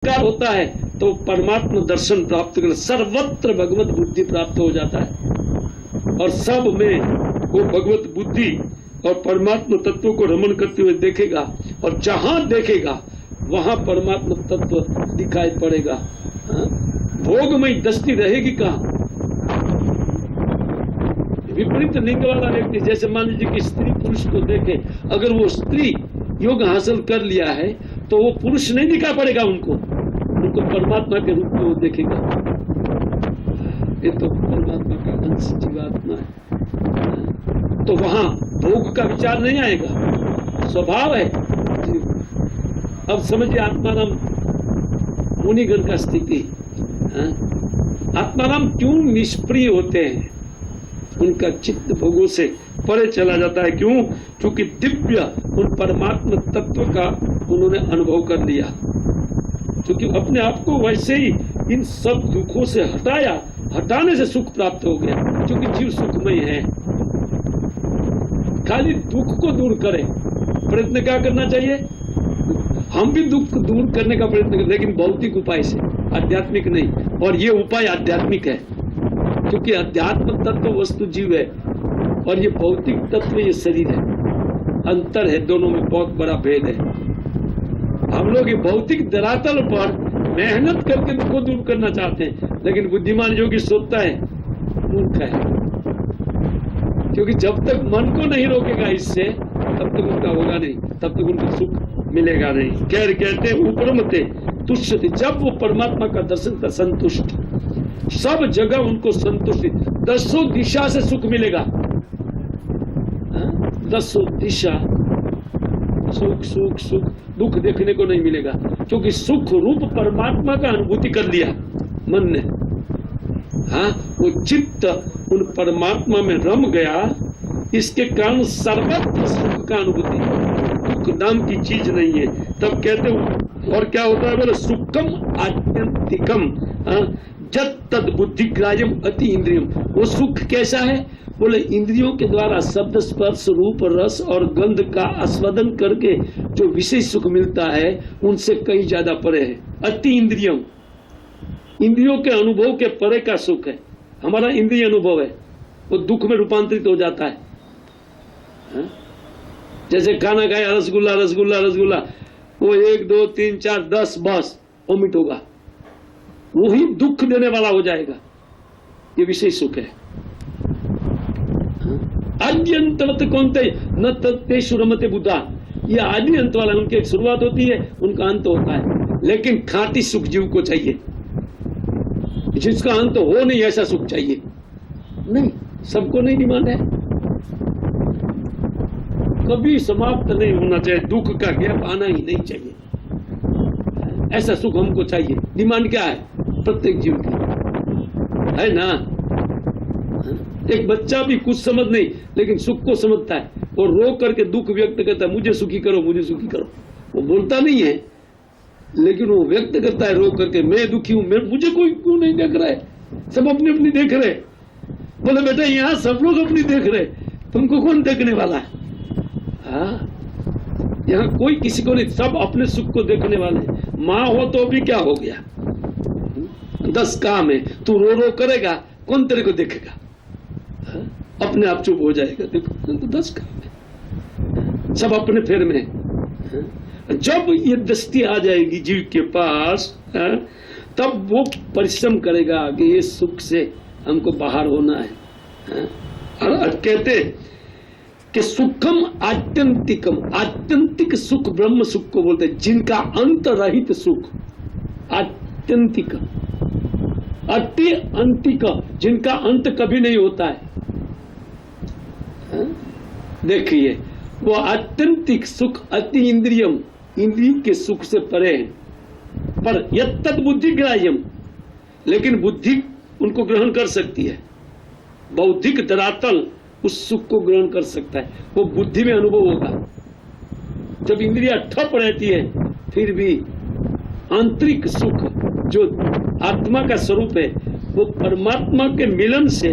साक्षात्कार होता है तो परमात्मा दर्शन प्राप्त कर, सर्वत्र भगवत बुद्धि प्राप्त हो जाता है और सब में वो भगवत बुद्धि और परमात्मा तत्व को रमण करते हुए देखेगा और जहां देखेगा वहां परमात्मा तत्व दिखाई पड़ेगा। भोगमयी दृष्टि रहेगी कहाँ? विपरीत लिंग वाला व्यक्ति, जैसे मान लीजिए कि स्त्री पुरुष को देखे, अगर वो स्त्री योग हासिल कर लिया है तो वो पुरुष नहीं दिखा पड़ेगा उनको परमात्मा के रूप में वो देखेगा। ये तो परमात्मा का अंश जीवात्मा है, तो वहां भोग का विचार नहीं आएगा, स्वभाव है। अब समझिए आत्माराम मुनिगण का स्थिति। आत्माराम क्यों निष्प्रिय होते हैं? उनका चित्त भोगों से परे चला जाता है। क्यों? क्योंकि दिव्य उन परमात्मा तत्व का उन्होंने अनुभव कर लिया, क्योंकि अपने आप को वैसे ही इन सब दुखों से हटाया, हटाने से सुख प्राप्त हो गया, क्योंकि जीव सुखमय है। खाली दुख को दूर करें, प्रयत्न क्या करना चाहिए? हम भी दुख दूर करने का प्रयत्न करें, लेकिन भौतिक उपाय से, आध्यात्मिक नहीं। और ये उपाय आध्यात्मिक है, क्योंकि अध्यात्म तत्व वस्तु जीव है और ये भौतिक तत्व ये शरीर है। अंतर है, दोनों में बहुत बड़ा भेद है। हम लोग ये भौतिक धरातल पर मेहनत करके दुख को दूर करना चाहते हैं, लेकिन बुद्धिमान योगी सोचता है मूर्ख है, क्योंकि जब तक मन को नहीं रोकेगा इससे तब तक उनका होगा नहीं, तब तक उनको सुख मिलेगा नहीं। कहते उपरमते तुष्यति, जब वो परमात्मा का दर्शन कर संतुष्ट, सब जगह उनको संतुष्टि, दसों दिशा से सुख मिलेगा। दसों दिशा सुख सुख सुख, दुख देखने को नहीं मिलेगा, क्योंकि सुख रूप परमात्मा का अनुभूति कर लिया मन ने। वो चित्त उन परमात्मा में रम गया, इसके कारण सर्वत्र सुख का अनुभूति, दुख नाम की चीज नहीं है। तब कहते हो और क्या होता है? बोले सुखम आत्यंतिकम जत तद बुद्धिग्राह्यम अति इंद्रियम। वो सुख कैसा है? बोले इंद्रियों के द्वारा शब्द स्पर्श रूप रस और गंध का आस्वादन करके जो विशेष सुख मिलता है उनसे कहीं ज्यादा परे है। अति इंद्रियम, इंद्रियों के अनुभव के परे का सुख है। हमारा इंद्रिय अनुभव है वो दुख में रूपांतरित हो जाता है। जैसे खाना खाया, रसगुल्ला रसगुल्ला रसगुल्ला, वो 1 2 3 4 10 बस वोमिट होगा, वही दुख देने वाला हो जाएगा। ये विशेष सुख है। आदि अंतवत कौनते न तेषु रमते बुद्धा, ये आदि अंत वाला, उनकी शुरुआत होती है, उनका अंत होता है। लेकिन खाटी सुख जीव को चाहिए, जिसका अंत हो नहीं ऐसा सुख चाहिए। नहीं, सबको नहीं डिमांड है, कभी समाप्त नहीं होना चाहिए, दुख का गैप आना ही नहीं चाहिए, ऐसा सुख हमको चाहिए। डिमांड क्या है? प्रत्येक जीव की है ना। एक बच्चा भी कुछ समझ नहीं, लेकिन सुख को समझता है, और रो करके दुख व्यक्त करता है, मुझे सुखी करो मुझे सुखी करो। वो बोलता नहीं है, लेकिन वो व्यक्त करता है रो करके, मैं दुखी हूं, मुझे कोई क्यों नहीं देख रहा है, सब अपनी अपनी देख रहे। बोले बेटा यहाँ सब लोग अपनी देख रहे, तुमको कौन देखने वाला है? यहाँ कोई किसी को नहीं, सब अपने सुख को देखने वाले। माँ हो तो भी क्या हो गया, 10 काम है, तू रो रो करेगा, कौन तेरे को देखेगा? अपने आप चुप हो जाएगा। देखो तो 10 काम है, सब अपने फेर में। जब ये दृष्टि आ जाएगी जीव के पास, तब वो परिश्रम करेगा कि ये सुख से हमको बाहर होना है। और कहते कि सुखम आत्यंतिकम, आत्यंतिक सुख ब्रह्म सुख को बोलते हैं, जिनका अंत रहित सुख। आत्यंतिक, अति अंतिक, जिनका अंत कभी नहीं होता है। देखिए वो आत्यंतिक सुख अति इंद्रियम, इंद्रिय के सुख से परे है। पर यत्तद बुद्धिग्राह्यम, लेकिन बुद्धि उनको ग्रहण कर सकती है। बौद्धिक धरातल उस सुख को ग्रहण कर सकता है, वो बुद्धि में अनुभव होगा। जब इंद्रियां ठप रहती है फिर भी आंतरिक सुख जो आत्मा का स्वरूप है, वो परमात्मा के मिलन से,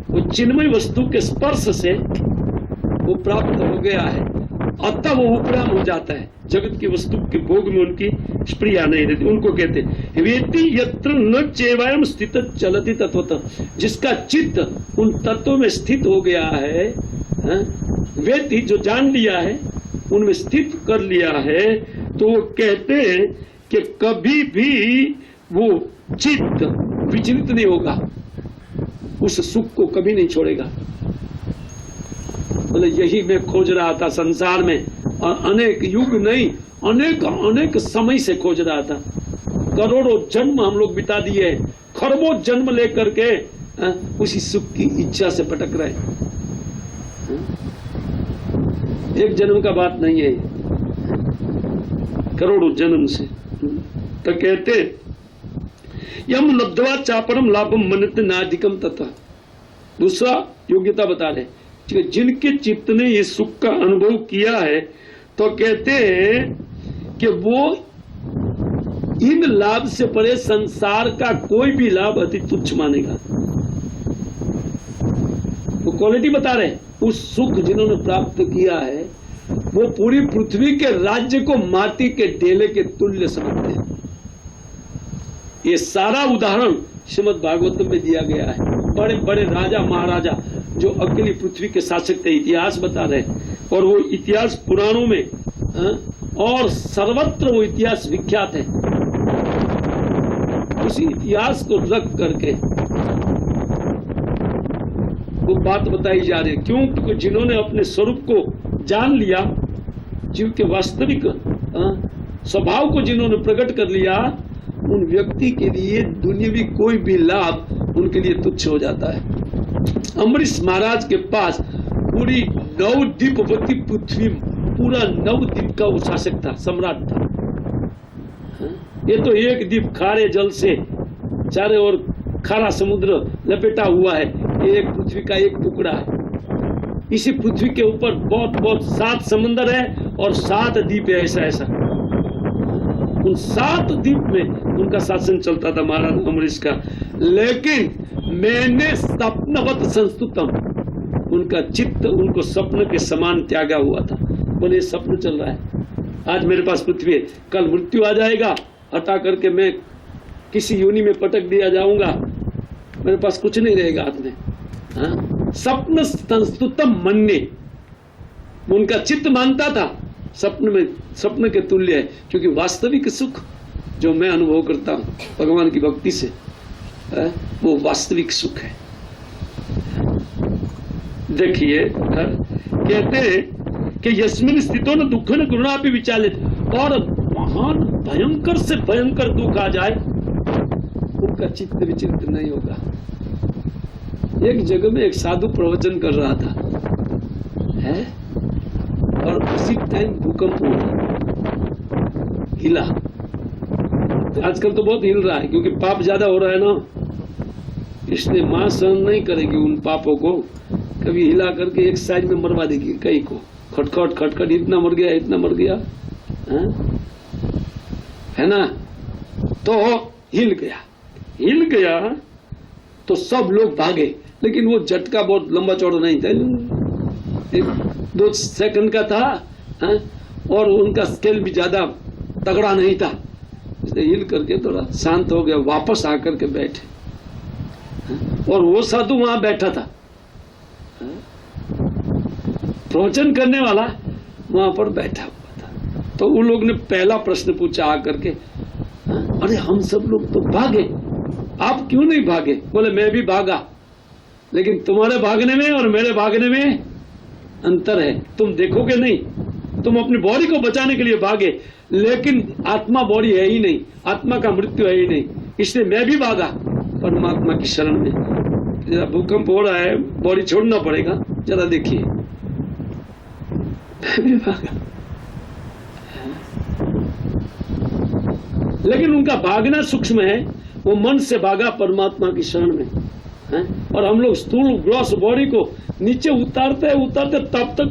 वो चिन्मय वस्तु के स्पर्श से वो प्राप्त हो गया है। अतः वो उपराम हो जाता है, जगत की वस्तु के भोग में उनकी स्प्रिया नहीं रहती। उनको कहते हैं वेति यत्र न चेवायम स्थित चलति तत्वतः, जिसका चित्त उन तत्वों में स्थित हो गया है, वेति जो जान लिया है, उनमें स्थित कर लिया है, तो वो कहते हैं कि कभी भी वो चित्त विचलित नहीं होगा, उस सुख को कभी नहीं छोड़ेगा। बोले यही मैं खोज रहा था संसार में, और अनेक युग नहीं, अनेक समय से खोज रहा था। करोड़ों जन्म हम लोग बिता दिए, खरबों जन्म लेकर के उसी सुख की इच्छा से भटक रहे। एक जन्म का बात नहीं है, करोड़ों जन्म से। तो कहते यम लब्ध्वा चापरम लाभम मनते नाधिकम तथा। दूसरा योग्यता बता रहे जिनके चित्त ने ये सुख का अनुभव किया है, तो कहते हैं कि वो इन लाभ से परे संसार का कोई भी लाभ अति तुच्छ मानेगा। वो क्वालिटी बता रहे, उस सुख जिन्होंने प्राप्त किया है वो पूरी पृथ्वी के राज्य को माटी के डेले के तुल्य समझते हैं। ये सारा उदाहरण श्रीमद् भागवतम में दिया गया है। बड़े बड़े राजा महाराजा जो अकेली पृथ्वी के शासक थे, इतिहास बता रहे, और वो इतिहास पुराणों में और सर्वत्र वो इतिहास विख्यात है। उसी इतिहास को रख करके वो बात बताई जा रही है। क्यों? क्योंकि जिन्होंने अपने स्वरूप को जान लिया, जीव के वास्तविक स्वभाव को जिन्होंने प्रकट कर लिया, उन व्यक्ति के लिए दुनियावी कोई भी लाभ उनके लिए तुच्छ हो जाता है। अम्बरीश महाराज के पास पूरी नवद्वीपवती पृथ्वी, पूरा नवद्वीप का वो शासक था, सम्राट था। ये तो एक द्वीप खारे जल से चारे ओर खारा समुद्र लपेटा हुआ है, एक पृथ्वी का एक टुकड़ा है। इसी पृथ्वी के ऊपर बहुत बहुत 7 समंदर है और 7 द्वीप है, ऐसा ऐसा। उन 7 द्वीप में उनका शासन चलता था महाराज अम्बरीश का। लेकिन मैंने सपनवत संस्तुतम, उनका चित्त उनको स्वप्न के समान त्यागा हुआ था। बोले स्वप्न चल रहा है, आज मेरे पास पृथ्वी है, कल मृत्यु आ जाएगा, हटा करके मैं किसी योनि में पटक दिया जाऊंगा, मेरे पास कुछ नहीं रहेगा हाथ में। स्वप्न संस्तुतम मन्ने, उनका चित्त मानता था स्वप्न में स्वप्न के तुल्य है, क्योंकि वास्तविक सुख जो मैं अनुभव करता हूं भगवान की भक्ति से, वो वास्तविक सुख है। देखिए कहते हैं कि यस्मिन स्थितो न दुख न गुरुणा भी विचालित, और महान भयंकर से भयंकर दुख आ जाए उनका चित्त विचलित नहीं होगा। एक जगह में एक साधु प्रवचन कर रहा था है, और उसी टाइम भूकंप हुआ, हिला। आजकल तो बहुत हिल रहा है क्योंकि पाप ज्यादा हो रहा है ना, इसलिए मां सहन नहीं करेगी उन पापों को, कभी हिला करके एक साइड में मरवा देगी कई को, खटखट खटखट, इतना मर गया इतना मर गया, है ना। तो हिल गया तो सब लोग भागे, लेकिन वो झटका बहुत लंबा चौड़ा नहीं था, 1-2 सेकंड का था, और उनका स्केल भी ज्यादा तगड़ा नहीं था, इसलिए हिल करके थोड़ा शांत हो गया, वापस आकर के बैठे। और वो साधु वहां बैठा था, प्रवचन करने वाला वहां पर बैठा हुआ था। तो उन लोग ने पहला प्रश्न पूछा आकर के, अरे हम सब लोग तो भागे, आप क्यों नहीं भागे? बोले मैं भी भागा, लेकिन तुम्हारे भागने में और मेरे भागने में अंतर है। तुम देखोगे नहीं, तुम अपनी बॉडी को बचाने के लिए भागे, लेकिन आत्मा बॉडी है ही नहीं, आत्मा का मृत्यु है ही नहीं, इसलिए मैं भी भागा परमात्मा की शरण में। जरा भूकंप हो रहा है, बॉडी छोड़ना पड़ेगा, जरा देखिए, मैं भी भागा। लेकिन उनका भागना सूक्ष्म है, वो मन से भागा परमात्मा की शरण में है? और हम लोग स्थूल ग्रॉस बॉडी को नीचे उतारते तब तक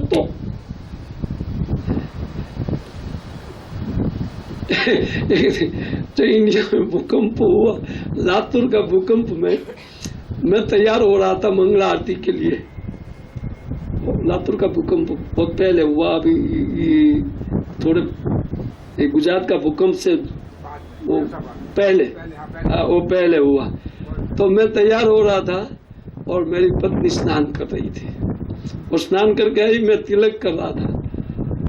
तो इंडिया में भूकंप हुआ, लातूर का भूकंप में मैं तैयार हो रहा था मंगला आरती के लिए, लातूर का भूकंप बहुत पहले हुआ, अभी थोड़े गुजरात का भूकंप से वो पहले हुआ। तो मैं तैयार हो रहा था और मेरी पत्नी स्नान कर रही थी, और स्नान करके आई, मैं तिलक कर रहा था।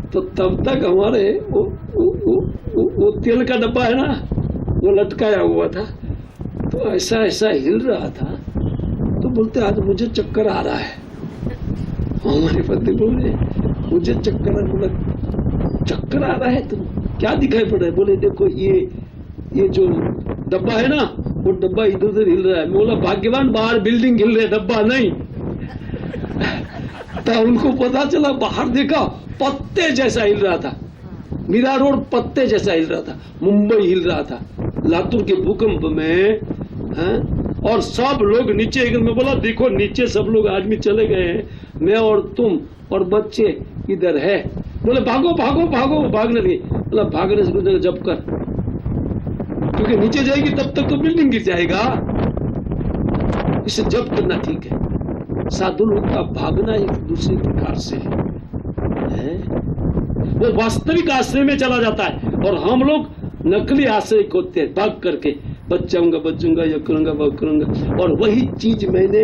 तो तब तक हमारे वो तेल का डब्बा है ना, वो लटकाया हुआ था, तो ऐसा ऐसा हिल रहा था। तो बोलते आज मुझे चक्कर आ रहा है। हमारी पत्नी बोले मुझे चक्कर आ, बोला चक्कर आ रहा है, तुम क्या दिखाई पड़ रहा है? बोले देखो ये जो डब्बा है ना, वो डब्बा इधर उधर हिल रहा है। बोला भाग्यवान, बाहर बिल्डिंग हिल रही है, डब्बा नहीं। तो उनको पता चला, बाहर देखा पत्ते जैसा हिल रहा था, मीरा रोड पत्ते जैसा हिल रहा था, मुंबई हिल रहा था लातूर के भूकंप में। और सब लोग नीचे, मैं बोला देखो नीचे सब लोग आदमी चले गए हैं, मैं और तुम और बच्चे इधर है। बोले भागो भागो भागो, भागने लगे। बोला भागने से कुछ जब कर, क्योंकि नीचे जाएगी तब तक तो बिल्डिंग गिर जाएगा, इसे जब करना ठीक है। साधु लोग का भागना एक दूसरे प्रकार से है, वो वास्तविक आश्रय में चला जाता है और हम लोग नकली आश्रय खोजते हैं, भाग करके बचूंगा ये करूंगा वो करूंगा। और वही चीज मैंने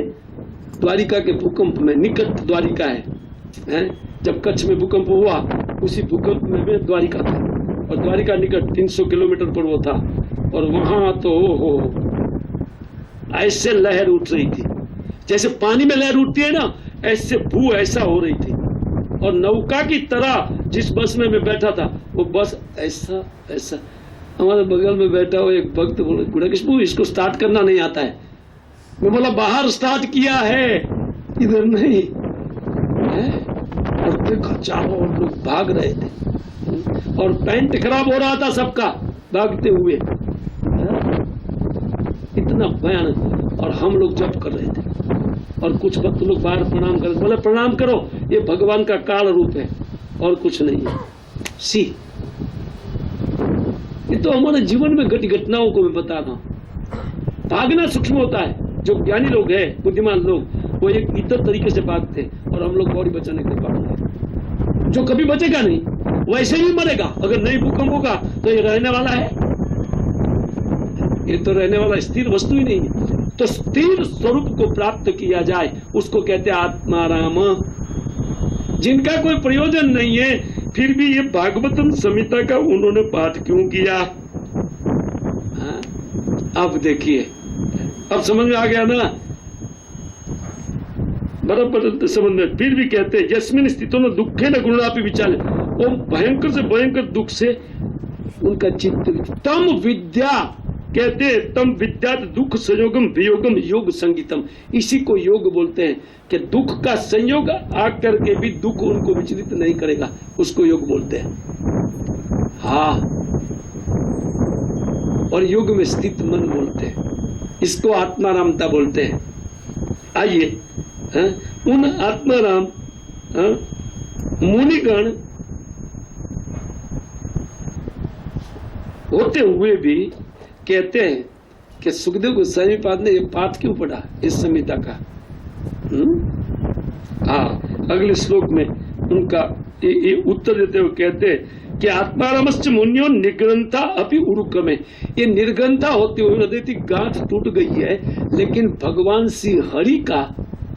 द्वारिका के भूकंप में, निकट द्वारिका है, जब कच्छ में भूकंप हुआ उसी भूकंप में मैं द्वारिका था, और द्वारिका निकट 300 किलोमीटर पर वो था। और वहां तो हो ऐसे लहर उठ रही थी, जैसे पानी में लहर उठती है ना, ऐसे भू ऐसा हो रही थी। और नौका की तरह जिस बस में मैं बैठा था, वो बस ऐसा ऐसा। हमारे बगल में बैठा हुआ एक भक्त बोले गुड़ा कृष्ण इसको स्टार्ट करना नहीं आता है। मैं बोला बाहर स्टार्ट किया है, इधर नहीं है। और देखो चारों ओर लोग भाग रहे थे और पैंट खराब हो रहा था सबका भागते हुए, इतना भयानक। और हम लोग जप कर रहे थे और कुछ भक्त लोग बाहर प्रणाम कर, बोले प्रणाम करो, ये भगवान का काल रूप है और कुछ नहीं है। सी ये तो हमारे जीवन में घटी घटनाओं को मैं बता रहा हूं। भागना सूक्ष्म होता है, जो ज्ञानी लोग हैं, बुद्धिमान लोग, वो एक इतर तरीके से भागते हैं और हम लोग बॉडी बचाने के लिए भाग रहे हैं। जो कभी बचेगा नहीं वैसे ही मरेगा। अगर नहीं भूकंप होगा तो ये रहने वाला है, ये तो रहने वाला स्थिर वस्तु ही नहीं है। तो स्थिर स्वरूप को प्राप्त किया जाए उसको कहते हैं आत्माराम। जिनका कोई प्रयोजन नहीं है, फिर भी ये भागवतम संहिता का उन्होंने पाठ क्यों किया? अब देखिए, अब समझ में आ गया ना, बराबर समझ में। फिर भी कहते हैं यस्मिन स्थितो न दुखे न गुणापि विचाले, वो भयंकर से भयंकर दुख से उनका चित्त, तम विद्या कहते हैं, तम विद्या दुख संयोगम वियोगम योग संगीतम। इसी को योग बोलते हैं कि दुख का संयोग आकर के भी दुख उनको विचलित नहीं करेगा, उसको योग बोलते हैं। हाँ, और योग में स्थित मन बोलते हैं, इसको आत्मारामता बोलते हैं। आइए, उन आत्माराम मुनिगण होते हुए भी कहते हैं कि सुखदेव गोस्वामी पाद ने ये पाठ क्यों पढ़ा इस संहिता का? अगले श्लोक में उनका ये उत्तर देते हुए कहते हैं कि आत्मारामश्च मुनियो निर्ग्रंथा अपि उरुक्रमे। ये निर्ग्रंथा होते हुए हृदय की गांठ टूट गई है, लेकिन भगवान श्री हरि का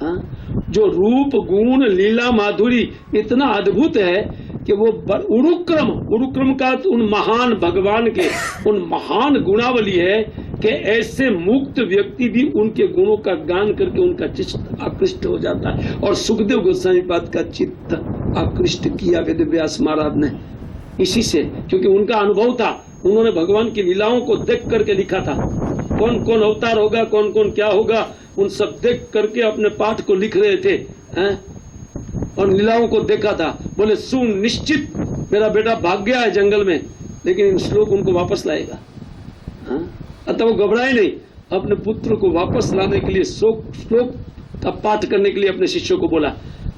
जो रूप गुण लीला माधुरी इतना अद्भुत है कि वो उरुक्रम का उन महान भगवान के उन महान गुणावली है कि ऐसे मुक्त व्यक्ति भी उनके गुणों का गान करके उनका चित्त आकृष्ट हो जाता है। और सुखदेव गोस्वामी पाद का चित्त आकृष्ट किया वेद व्यास महाराज ने इसी से, क्योंकि उनका अनुभव था, उन्होंने भगवान की लीलाओं को देख करके लिखा था। कौन कौन अवतार होगा, कौन कौन क्या होगा, उन सब देख करके अपने पाठ को लिख रहे थे और लीलाओं को देखा था। बोले सुनिश्चित मेरा बेटा भाग गया है जंगल में, लेकिन इन श्लोक उनको वापस लाएगा। अतः वो घबराए नहीं, अपने पुत्र को वापस लाने के लिए श्लोक का पाठ करने के लिए अपने शिष्यों को बोला।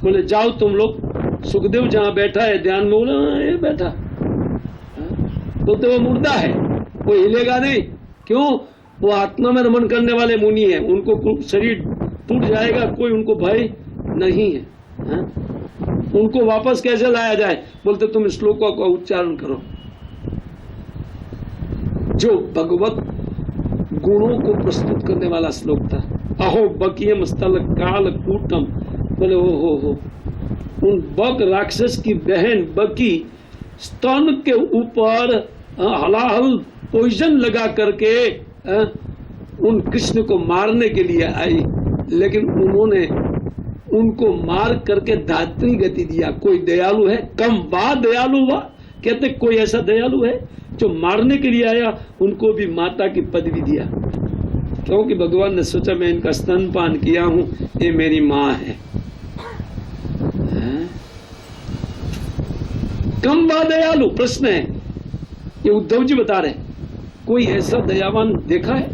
बोले जाओ तुम लोग, सुखदेव जहाँ बैठा है ध्यान में, बोला ये बैठा तो वो मुर्दा है, वो हिलेगा नहीं। क्यों? वो आत्मा में रमन करने वाले मुनि है, उनको शरीर टूट जाएगा, कोई उनको भय नहीं है। उनको वापस कैसे लाया जाए? बोलते तुम श्लोकों का उच्चारण करो। जो भगवत गुणों को प्रस्तुत करने वाला श्लोक था। अहो बकियम स्थल काल कूटम, बोले ओ हो, उन बक राक्षस की बहन बकी स्तन के ऊपर हलाहल पॉइजन लगा करके उन कृष्ण को मारने के लिए आई, लेकिन उन्होंने उनको मार करके धात्री गति दिया। कोई दयालु है? कम बा दयालु हुआ? कहते कोई ऐसा दयालु है जो मारने के लिए आया, उनको भी माता की पदवी दिया, क्योंकि भगवान ने सोचा मैं इनका स्तनपान किया हूं, ये मेरी माँ है। कम बा दयालु? प्रश्न है, ये उद्धव जी बता रहे। कोई ऐसा दयावान देखा है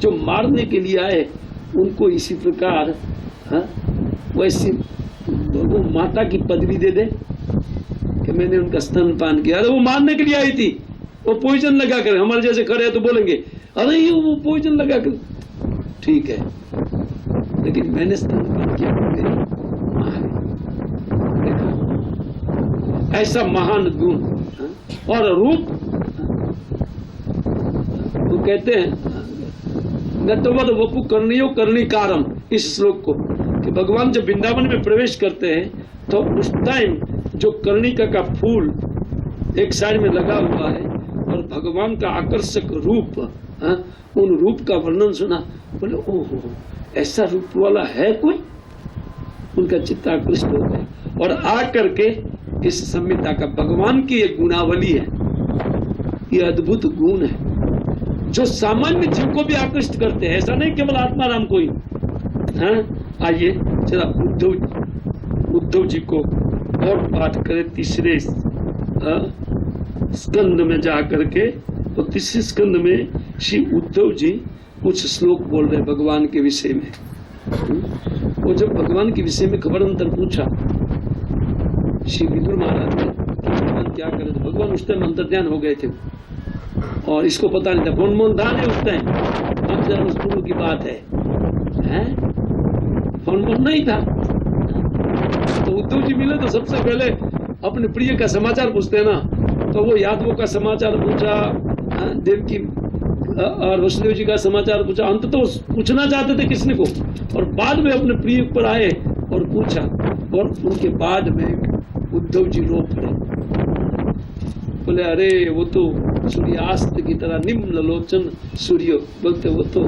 जो मारने के लिए आए उनको इसी प्रकार वैसी वो माता की पदवी दे दे कि मैंने उनका स्तनपान किया? अरे वो मारने के लिए आई थी, वो पॉइजन लगा कर, हमारे जैसे खड़े हैं तो बोलेंगे अरे ये वो पॉइजन लगा कर, ठीक है, लेकिन मैंने स्तनपान किया, मेरी मां है। देखा ऐसा महान गुण और रूप। वो कहते हैं नटवद वपु कर्णियो कर्णिकारम, इस श्लोक को, कि भगवान जब वृंदावन में प्रवेश करते हैं तो उस टाइम जो कर्णिका का फूल एक साइड में लगा हुआ है और भगवान का आकर्षक रूप, उन रूप का वर्णन सुना, बोले ओहो ऐसा रूप वाला है कोई? उनका चित्त आकृष्ट हो गया और आकर के इस संहिता का भगवान की एक गुणावली है, ये अद्भुत गुण है जो सामान्य जीव को भी आकृष्ट करते हैं, ऐसा नहीं केवल आत्माराम को ही। आइए जरा उद्धव जी को और पाठ करें तीसरे स्कंद में जा करके। तो तीसरे स्कंद में श्री उद्धव जी कुछ श्लोक बोल रहे भगवान के विषय में। वो जब भगवान के विषय में खबर अंतर पूछा श्री विदुर महाराज ने कि भगवान क्या करे, तो भगवान उस टाइम अंतर्ध्यान हो गए थे और इसको पता नहीं था, फोन मोन था नहीं उस टाइम, 5000 वर्ष पूर्व की बात है, फोन मोन नहीं था। तो उद्धव जी मिले तो सबसे पहले अपने प्रिय का समाचार पूछते हैं ना, तो वो यादवों का समाचार पूछा, देवकी और वसुदेव जी का समाचार पूछा, अंत तो पूछना चाहते थे किसने को, और बाद में अपने प्रिय पर आए और पूछा, और उनके बाद में उद्धव जी रो पड़े, बोले अरे वो तो सूर्यास्त की तरह निम्न लोचन सूर्य, बोलते वो तो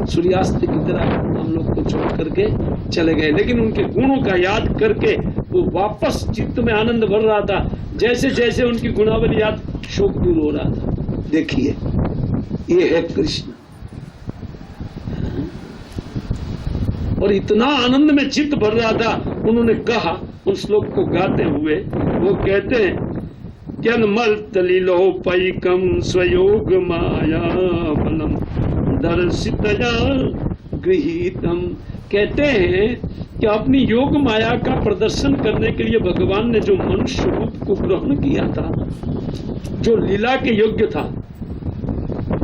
सूर्यास्त की तरह हम लोग को छोड़ करके चले गए, लेकिन उनके गुणों का याद करके वो वापस चित्त में आनंद भर रहा था। जैसे जैसे उनकी गुणावली याद, शोक दूर हो रहा था। देखिए ये है कृष्ण, और इतना आनंद में चित्त भर रहा था। उन्होंने कहा उन श्लोक को गाते हुए, वो कहते हैं ज्ञानमर्तलिलोपैकं स्वयोग माया बलम दर्शितया गृहीतम। कहते हैं कि अपनी योग माया का प्रदर्शन करने के लिए भगवान ने जो मनुष्य रूप को ग्रहण किया था, जो लीला के योग्य था,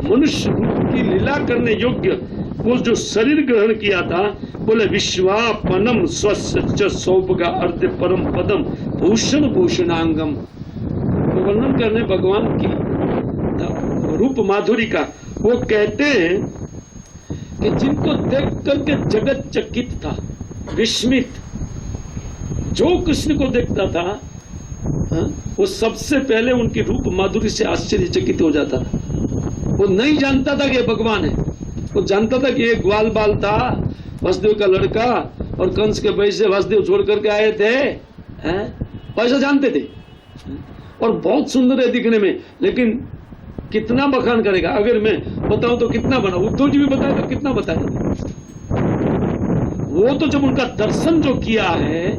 मनुष्य रूप की लीला करने योग्य वो जो शरीर ग्रहण किया था, बोले विश्वापनम स्वस्य सौभगा अर्थ परम पदम भूषण भूषणांगम। वर्णन करने भगवान की रूप माधुरी का, वो कहते हैं कि जिनको देख करके जगत चकित था, विस्मित, जो कृष्ण को देखता था वो सबसे पहले उनकी रूप माधुरी से आश्चर्यचकित हो जाता था। वो नहीं जानता था कि ये भगवान है, वो जानता था कि ये ग्वाल बाल था, वसुदेव का लड़का, और कंस के वैसे वसुदेव छोड़ करके आए थे, ऐसा जानते थे, और बहुत सुंदर है दिखने में, लेकिन कितना बखान करेगा। अगर मैं बताऊं तो कितना बना, उद्धव जी भी बताएगा कितना बताएगा। वो तो जब उनका दर्शन जो किया है,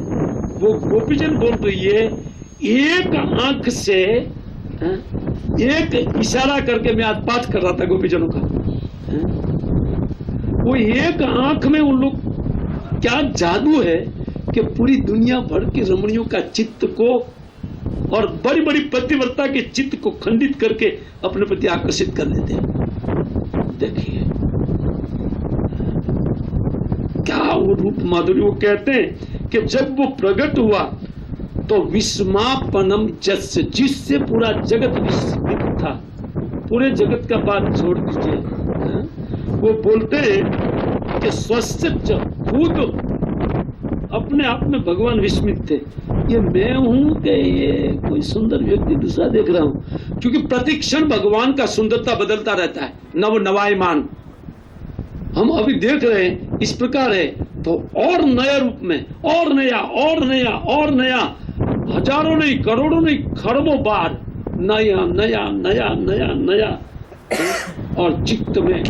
वो गोपीजन बोल रही है, एक आंख से एक इशारा करके मैं आज पाठ कर रहा था गोपीजनों का, वो एक आंख में उन लोग क्या जादू है कि पूरी दुनिया भर की रमणियों का चित्त को और बड़ी बड़ी पतिव्रता के चित्त को खंडित करके अपने प्रति आकर्षित कर लेते हैं। देखिए क्या वो रूप माधुरी। वो कहते हैं कि जब वो प्रकट हुआ तो विस्मापनम जस्य, जिससे पूरा जगत विस्मित था। पूरे जगत का बात छोड़ दीजिए, वो बोलते हैं कि स्वस्य खुद अपने आप में भगवान विस्मित थे। ये मैं हूं कि ये कोई सुंदर व्यक्ति दूसरा देख रहा हूं, क्योंकि प्रतिक्षण भगवान का सुंदरता बदलता रहता है, नव नवायमान। हम अभी देख रहे हैं इस प्रकार है, तो और नया रूप में और नया और नया और नया, हजारों नहीं करोड़ों नहीं खरबों बार नया नया नया नया नया। और चित्त में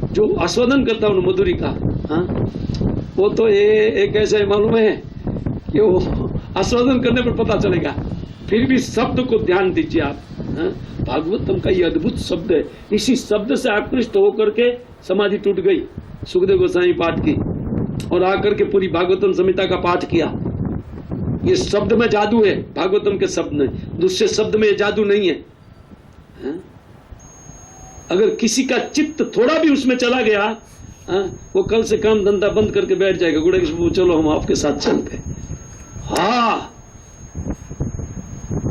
जो आस्वादन करता हूं मधुरी का, वो तो एक ऐसा मालूम है कि वो आस्वादन करने पर पता चलेगा। फिर भी शब्द को ध्यान दीजिए आप। भागवतम का ये अद्भुत शब्द है, इसी शब्द से आकृष्ट होकर के समाधि टूट गई। सुखदेव गोस्वामी पाठ की और आकर के पूरी भागवतम संहिता का पाठ किया। ये शब्द में जादू है, भागवतम के शब्द में, दूसरे शब्द में ये जादू नहीं है। अगर किसी का चित्त थोड़ा भी उसमें चला गया, वो कल से काम धंधा बंद करके बैठ जाएगा। गुड़े चलो हम आपके साथ चलते। हाँ,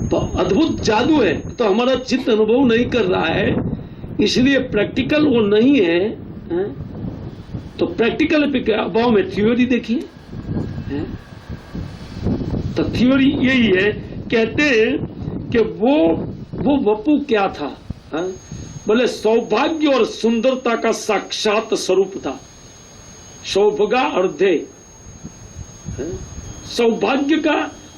तो अद्भुत जादू है। तो हमारा चित्त अनुभव नहीं कर रहा है, इसलिए प्रैक्टिकल वो नहीं है। तो प्रैक्टिकल पे क्या अभाव में थ्योरी देखिए। तो थ्योरी यही है, कहते हैं कि वो वपु क्या था? बोले सौभाग्य और सुंदरता का साक्षात स्वरूप था। सौभगा अर्धे, सौभाग्य का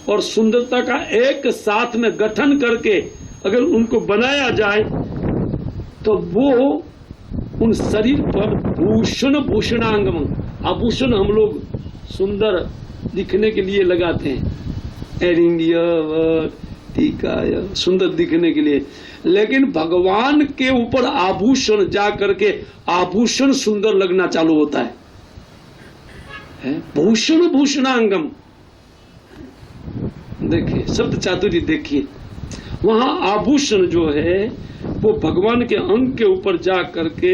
और सुंदरता का एक साथ में गठन करके अगर उनको बनाया जाए तो वो उन शरीर पर भूषण भूषणांगम, आभूषण हम लोग सुंदर दिखने के लिए लगाते हैं, एयरिंग, टीका, सुंदर दिखने के लिए। लेकिन भगवान के ऊपर आभूषण जा करके आभूषण सुंदर लगना चालू होता है। भूषण भूषणांगम देखिए, शब्द चातुर्य देखिए, वहां आभूषण जो है वो भगवान के अंग के ऊपर जा करके,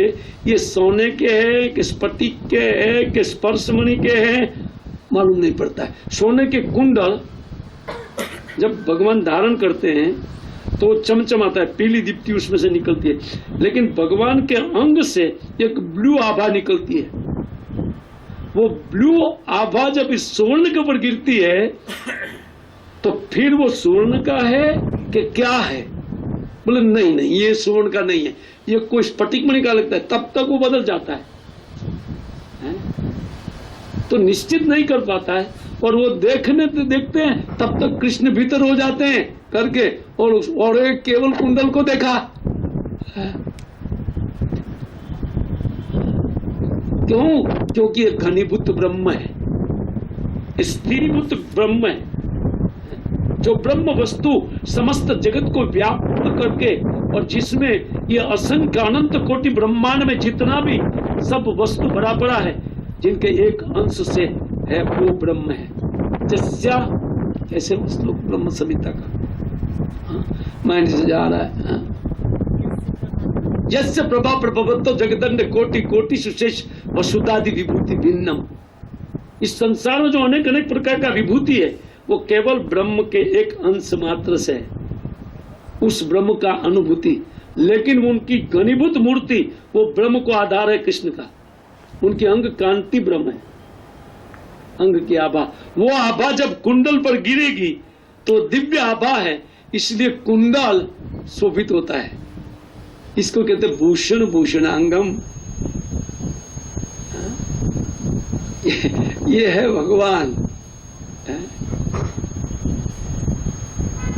ये सोने के है कि स्फटिक के है कि स्पर्शमणि के है मालूम नहीं पड़ता है। सोने के कुंडल जब भगवान धारण करते हैं तो चमचमाता है, पीली दीप्ति उसमें से निकलती है। लेकिन भगवान के अंग से एक ब्लू आभा निकलती है। वो ब्लू आभा जब इस स्वर्ण के ऊपर गिरती है तो फिर वो स्वर्ण का है कि क्या है? बोले नहीं नहीं, ये स्वर्ण का नहीं है, ये कोई स्फटिक मणि का लगता है। तब तक वो बदल जाता है, तो निश्चित नहीं कर पाता है। और वो देखते हैं तब तक कृष्ण भीतर हो जाते हैं करके, और एक केवल कुंडल को देखा। क्यों? क्योंकि ये घनीभूत ब्रह्म है, स्थिरीभूत ब्रह्म है, जो ब्रह्म वस्तु समस्त जगत को व्याप्त करके, और जिसमें ये असंख्य अनंत कोटि ब्रह्मांड में जितना भी सब वस्तु भरा पड़ा है, जिनके एक अंश से है वो ब्रह्म है। जस्या, ऐसे श्लोक ब्रह्म संहिता का माइंड से जा रहा है। यस्य प्रभा प्रभवत्तो जगदंड कोटि कोटि सुशेष वसुदादि विभूति भिन्नम। इस संसार में जो अनेक अनेक प्रकार का विभूति है वो केवल ब्रह्म के एक अंश मात्र से है, उस ब्रह्म का अनुभूति। लेकिन उनकी घनीभूत मूर्ति वो ब्रह्म को आधार है कृष्ण का। उनकी अंग कांति ब्रह्म है, अंग की आभा। वो आभा जब कुंडल पर गिरेगी तो दिव्य आभा है, इसलिए कुंडल शोभित होता है। इसको कहते हैं भूषण भूषणांगम। ये है भगवान।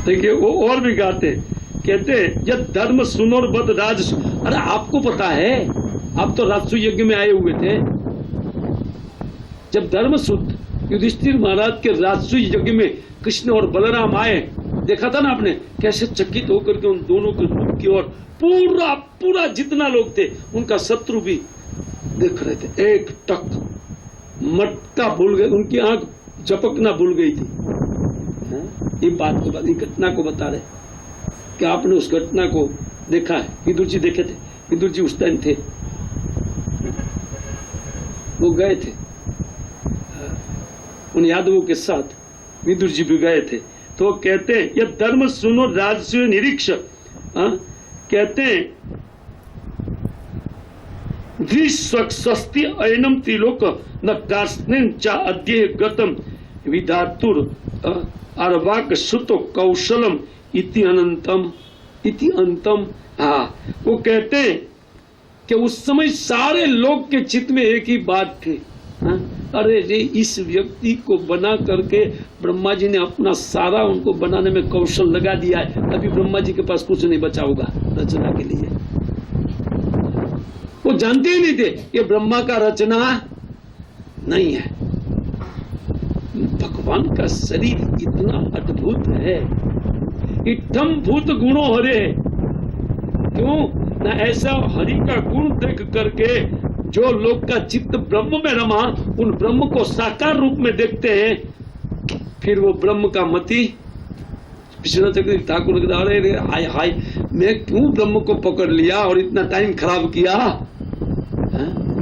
देखिए वो और भी गाते, कहते हैं जब धर्म सुनो और बद राज। अरे आपको पता है, आप तो राजसू यज्ञ में आए हुए थे। जब धर्मसूत युधिष्ठिर महाराज के राजसू यज्ञ में कृष्ण और बलराम आए, देखा था ना आपने कैसे चकित होकर के उन दोनों के रूप की ओर पूरा पूरा जितना लोग थे उनका शत्रु भी देख रहे थे। एक टक मटका भूल गए, उनकी आंख झपकना भूल गई थी। ये बात को, ये घटना को बता रहे कि आपने उस घटना को देखा है। विदुर जी देखे थे, विदुर जी उस टाइम थे, वो गए थे। उन यादवों के साथ विदुर जी भी गए थे। तो वो कहते हैं यह धर्म सुनो राजस्व निरीक्ष, कहते हैं द्विस्वस्ति अयनम त्रिलोक न कार्ष्णेन चा अद्य गतम विधातुर अर्वाक सुतो कौशलम इति अनंतम। हाँ, वो कहते हैं कि उस समय सारे लोग के चित्त में एक ही बात थी, अरे रे इस व्यक्ति को बना करके ब्रह्मा जी ने अपना सारा उनको बनाने में कौशल लगा दिया है, अभी ब्रह्मा जी के पास कुछ नहीं बचा होगा रचना के लिए। वो जानते ही नहीं थे ये ब्रह्मा का रचना नहीं है। भगवान का शरीर इतना अद्भुत है, इत्थम भूत गुणों हरे, क्यों ना ऐसा हरि का गुण देख करके जो लोग का चित्त ब्रह्म में रमा, उन ब्रह्म को साकार रूप में देखते हैं, फिर वो ब्रह्म का मति विश्वनाथ चक्रवर्ती ठाकुर ने अरे हाय हाय मैं क्यों ब्रह्म को पकड़ लिया और इतना टाइम खराब किया।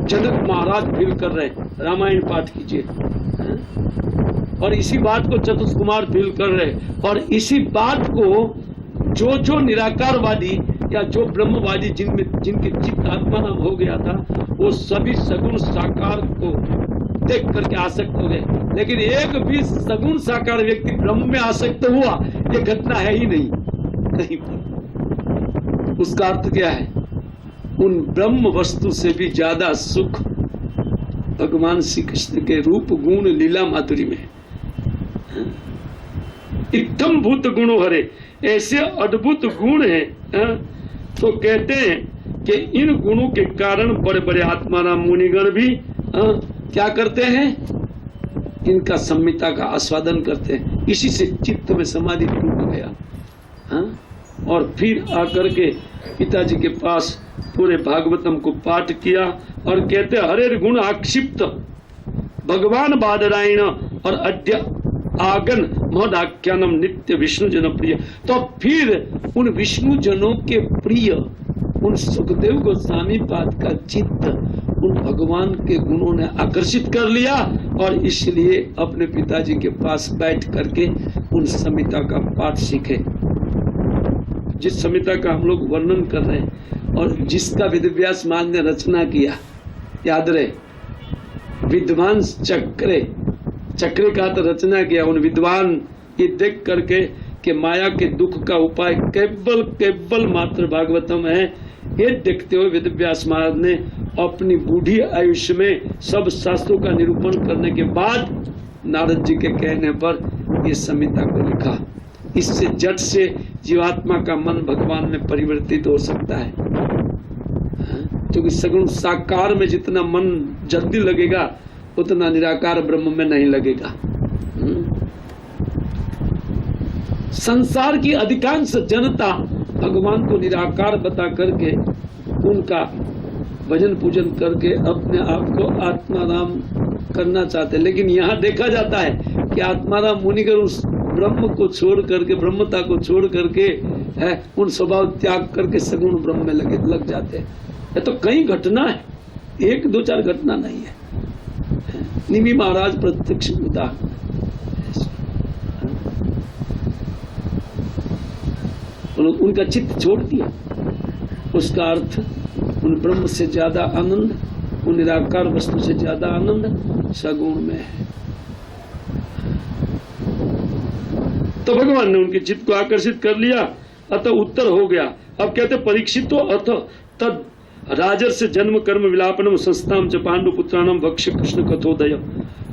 जनक महाराज फील कर रहे, रामायण पाठ कीजिए, और इसी बात को चतुष कुमार फील कर रहे, और इसी बात को जो निराकारवादी या जो ब्रह्मवादी जिनके चित्त आत्माराम हो गया था, वो सभी सगुण साकार को देख करके आसक्त हो गए। लेकिन एक भी सगुण साकार व्यक्ति ब्रह्म में आसक्त हुआ, ये घटना है ही नहीं, कहीं पर। उसका अर्थ क्या है? उन ब्रह्म वस्तु से भी ज्यादा सुख भगवान श्री कृष्ण के रूप गुण लीला माधुरी में। इत्थम भूत गुणों हरे, ऐसे अद्भुत गुण हैं। तो कहते हैं कि इन गुणों के कारण बड़े बड़े आत्माराम मुनिगण भी क्या करते हैं? इनका संहिता का आस्वादन करते हैं। इसी से चित्त में समाधि टूट गया। और फिर आकर के पिताजी के पास पूरे भागवतम को पाठ किया और कहते हरे गुण आक्षिप्त भगवान बादरायण और अद्य आगन महदाख्यानम नित्य विष्णु जन प्रिय। तो फिर उन विष्णु जनों के प्रिय उन सुखदेव गोस्वामी पाद का चित्त उन भगवान के गुणों ने आकर्षित कर लिया, और इसलिए अपने पिताजी के पास बैठ करके उन संहिता का पाठ सीखे, जिस संहिता का हम लोग वर्णन कर रहे हैं और जिसका वेदव्यास महाराज ने रचना किया। याद रहे, विद्वान चक्रे का तो रचना किया। उन विद्वान ये देख करके कि माया के दुख का उपाय केवल मात्र भागवतम है, ये देखते हुए वेदव्यास महाराज ने अपनी बूढ़ी आयुष्य में सब शास्त्रों का निरूपण करने के बाद नारद जी के कहने पर ये संहिता को लिखा। इससे जट से जीवात्मा का मन भगवान में परिवर्तित हो सकता है, क्योंकि सगुण साकार में जितना मन जल्दी लगेगा उतना निराकार ब्रह्म में नहीं लगेगा। संसार की अधिकांश जनता भगवान को निराकार बता करके उनका भजन पूजन करके अपने आप को आत्माराम करना चाहते हैं, लेकिन यहाँ देखा जाता है कि आत्माराम मुनिगर उस ब्रह्म को छोड़ करके, ब्रह्मता को छोड़ करके है उन स्वभाव त्याग करके सगुण ब्रह्म में लग जाते हैं। ये तो कई घटना है, एक दो चार घटना नहीं है। निमि महाराज प्रत्यक्ष उदाहरण। उनका चित्त छोड़ दिया, उसका अर्थ उन ब्रह्म से ज्यादा आनंद, उन निराकार वस्तु से ज्यादा आनंद सगुण में है। तो भगवान ने उनके चित्त को आकर्षित कर लिया, अतः उत्तर हो गया। अब कहते परीक्षित तो अथ तद राजर से जन्म कर्म विलापनम संस्थाम च पांडु पुत्राणम भक्ष्य कृष्ण कथोदय।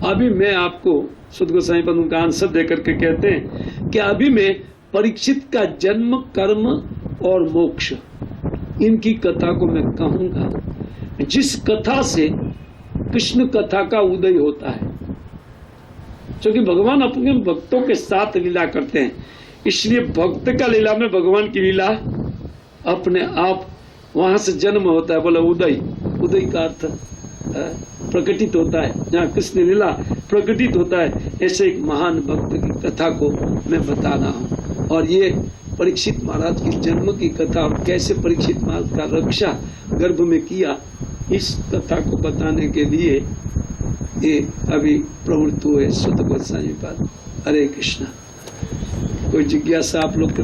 अभी मैं आपको सुध गोसाई पद उनका आंसर देकर के कहते हैं कि अभी मैं परीक्षित का जन्म कर्म और मोक्ष इनकी कथा को मैं कहूंगा, जिस कथा से कृष्ण कथा का उदय होता है। क्योंकि भगवान अपने भक्तों के साथ लीला करते हैं, इसलिए भक्त का लीला में भगवान की लीला अपने आप वहां से जन्म होता है। बोला उदय, उदय का अर्थ प्रकटित होता है, जहाँ कृष्ण लीला प्रकटित होता है। ऐसे एक महान भक्त की कथा को मैं बता रहा हूँ, और ये परीक्षित महाराज की जन्म की कथा और कैसे परीक्षित महाराज का रक्षा गर्भ में किया, इस कथा को बताने के लिए ये अभी प्रवृत्त हुए सुत गोस्वामी पाद। हरे कृष्णा। कोई जिज्ञासा आप लोग के